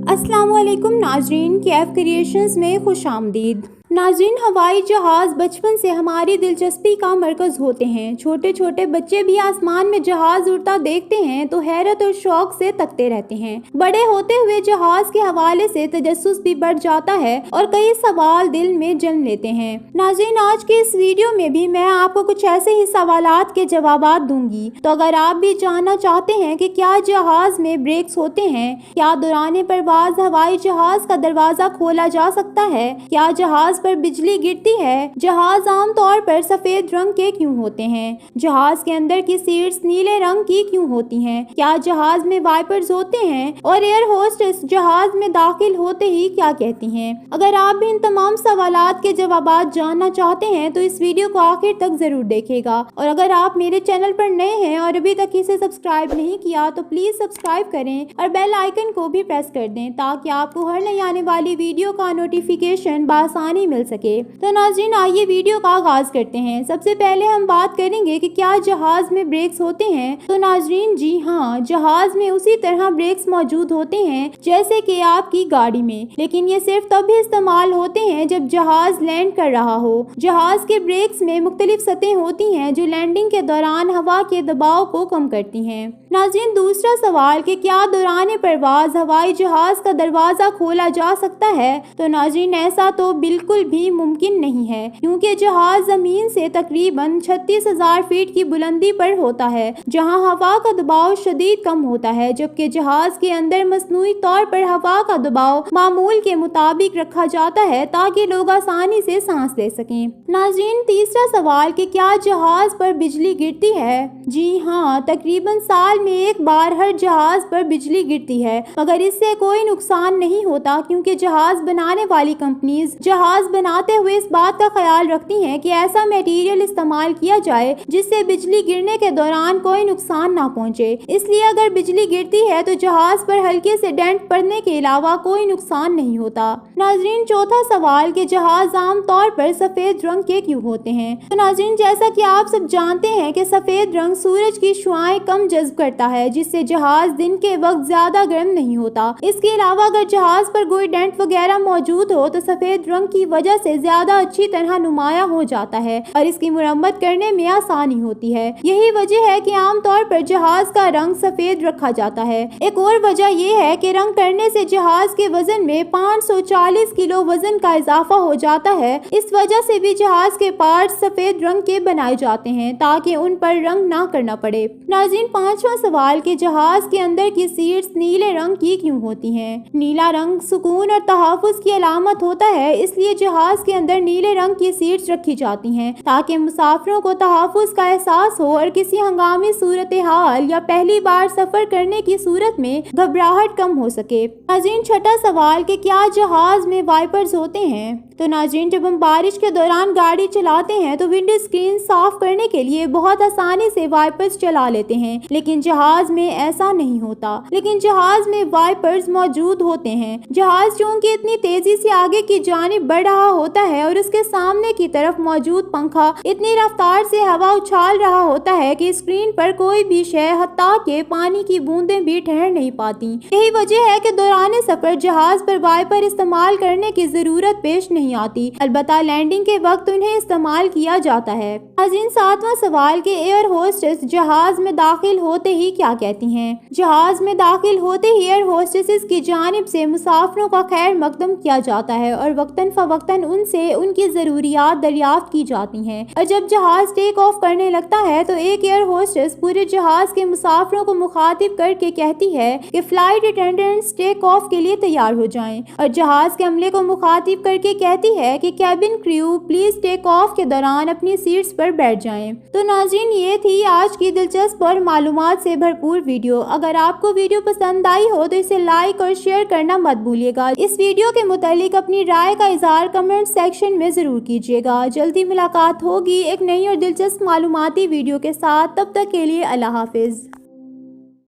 अस्सलाम वालेकुम नाजरीन, KF क्रिएशंस में खुश आमदीद। नाजरीन, हवाई जहाज़ बचपन से हमारी दिलचस्पी का मरकज़ होते हैं। छोटे छोटे बच्चे भी आसमान में जहाज़ उड़ता देखते हैं तो हैरत और शौक से तकते रहते हैं। बड़े होते हुए जहाज़ के हवाले से तजस्सुस भी बढ़ जाता है और कई सवाल दिल में जन्म लेते हैं। नाजरीन, आज के इस वीडियो में भी मैं आपको कुछ ऐसे ही सवालात के जवाबात दूंगी। तो अगर आप भी जानना चाहते हैं कि क्या जहाज़ में ब्रेक्स होते हैं, क्या दौरान परवाज़ हवाई जहाज़ का दरवाज़ा खोला जा सकता है, क्या जहाज़ पर बिजली गिरती है, जहाज आम तौर पर सफेद रंग के क्यों होते हैं, जहाज के अंदर की सीट्स नीले रंग की क्यों होती हैं, क्या जहाज में वाइपर्स होते हैं और एयर होस्टेस जहाज में दाखिल होते ही क्या कहती हैं। अगर आप भी इन तमाम सवालात के जवाबात जानना चाहते हैं तो इस वीडियो को आखिर तक जरूर देखिएगा। और अगर आप मेरे चैनल पर नए हैं और अभी तक इसे सब्सक्राइब नहीं किया तो प्लीज सब्सक्राइब करें और बेल आइकन को भी प्रेस कर दें ताकि आपको हर नई आने वाली वीडियो का नोटिफिकेशन बआसानी मिल सके। तो नाज़रीन, आइए वीडियो का आगाज करते हैं। सबसे पहले हम बात करेंगे कि क्या जहाज में ब्रेक्स होते हैं। तो नाज़रीन, जी हाँ, जहाज में उसी तरह ब्रेक्स मौजूद होते हैं जैसे कि आपकी गाड़ी में, लेकिन ये सिर्फ तभी इस्तेमाल होते हैं जब जहाज लैंड कर रहा हो। जहाज के ब्रेक्स में मुख्तलिफ सतहें होती हैं जो लैंडिंग के दौरान हवा के दबाव को कम करती हैं। नाज़रीन, दूसरा सवाल कि क्या दौरान परवाज़ हवाई जहाज का दरवाज़ा खोला जा सकता है। तो नाज़रीन, ऐसा तो बिल्कुल भी मुमकिन नहीं है क्योंकि जहाज जमीन से तकरीबन 36,000 फीट की बुलंदी पर होता है जहां हवा का दबाव शदीद कम होता है, जबकि जहाज के अंदर मसनूई तौर पर हवा का दबाव मामूल के मुताबिक रखा जाता है ताकि लोग आसानी से सांस ले सकें। नाज़रीन, तीसरा सवाल कि क्या जहाज पर बिजली गिरती है। जी हाँ, तकरीबन साल में एक बार हर जहाज पर बिजली गिरती है, मगर इससे कोई नुकसान नहीं होता क्योंकि जहाज बनाने वाली कंपनीज जहाज बनाते हुए इस बात का ख्याल रखती हैं कि ऐसा मटेरियल इस्तेमाल किया जाए जिससे बिजली गिरने के दौरान कोई नुकसान ना पहुंचे। इसलिए अगर बिजली गिरती है तो जहाज पर हल्के से डेंट पड़ने के अलावा कोई नुकसान नहीं होता। नाज़रीन, चौथा सवाल कि जहाज आम तौर पर सफेद रंग के क्यों होते हैं। तो नाज़रीन, जैसा कि आप सब जानते हैं कि सफेद रंग सूरज की शुआएं कम जज्ब करता है जिससे जहाज दिन के वक्त ज्यादा गर्म नहीं होता। इसके अलावा अगर जहाज पर कोई डेंट वगैरह मौजूद हो तो सफेद रंग की वजह से ज्यादा अच्छी तरह नुमाया हो जाता है और इसकी मुरम्मत करने में आसानी होती है। यही वजह है कि आमतौर पर जहाज का रंग सफेद रखा जाता है। एक और वजह यह है कि रंग करने से जहाज के वजन में 540 किलो वजन का इजाफा हो जाता है। इस वजह से भी जहाज के पार्ट्स सफेद रंग के बनाए जाते हैं ताकि उन पर रंग ना करना पड़े। नाज़रीन, पांचवा सवाल कि जहाज के अंदर की सीट्स नीले रंग की क्यों होती हैं। नीला रंग सुकून और तहफ़्फ़ुज़ की अलामत होता है, इसलिए जहाज के अंदर नीले रंग की सीट्स रखी जाती हैं ताकि मुसाफिरों को तहफ़्फ़ुज़ का एहसास हो और किसी हंगामी सूरत हाल या पहली बार सफर करने की सूरत में घबराहट कम हो सके। नाज़रीन, छठा सवाल कि क्या जहाज में वाइपर्स होते हैं। तो नाज़रीन, जब हम बारिश के दौरान गाड़ी चलाते हैं तो विंडो स्क्रीन साफ करने के लिए बहुत आसानी से वाइपर्स चला लेते हैं, लेकिन जहाज में ऐसा नहीं होता। लेकिन जहाज में वाइपर्स मौजूद होते हैं। जहाज चूंकि इतनी तेजी से आगे की जानिब बढ़ रहा होता है और उसके सामने की तरफ मौजूद पंखा इतनी रफ्तार से हवा उछाल रहा होता है कि स्क्रीन पर कोई भी शय हत्ता के पानी की बूंदें भी ठहर नहीं पाती। यही वजह है कि दौरान सफर जहाज पर वाइपर इस्तेमाल करने की जरूरत पेश नहीं आती, अलबत्ता लैंडिंग के वक्त उन्हें इस्तेमाल किया जाता है। नाज़रीन, सातवां सवाल कि एयर होस्टेस जहाज में दाखिल होते ही क्या कहती हैं। जहाज में दाखिल होते ही एयर होस्टेस की जानिब से मुसाफिरों का खैर मकदम किया जाता है और वक्तन फवक्तन उनसे उनकी जरूरियात दरियाफ्त की जाती हैं। और जब जहाज टेक ऑफ करने लगता है तो एक एयर होस्टेस पूरे जहाज के मुसाफिरों को मुखातिब करके कहती है कि फ्लाइट अटेंडेंट्स टेक ऑफ के लिए तैयार हो जाएं, और जहाज के अमले को मुखातिब करके कहती है कि cabin crew please take off के दौरान अपनी सीट्स पर बैठ जाएं। तो नाज़रीन, ये थी आज की दिलचस्प और मालूमात से भरपूर वीडियो। अगर आपको वीडियो पसंद आई हो तो इसे लाइक और शेयर करना मत भूलिएगा। इस वीडियो के मुतालिक अपनी राय का इजहार कमेंट सेक्शन में जरूर कीजिएगा। जल्दी मुलाकात होगी एक नई और दिलचस्प मालूमाती वीडियो के साथ। तब तक के लिए अल्लाह हाफिज।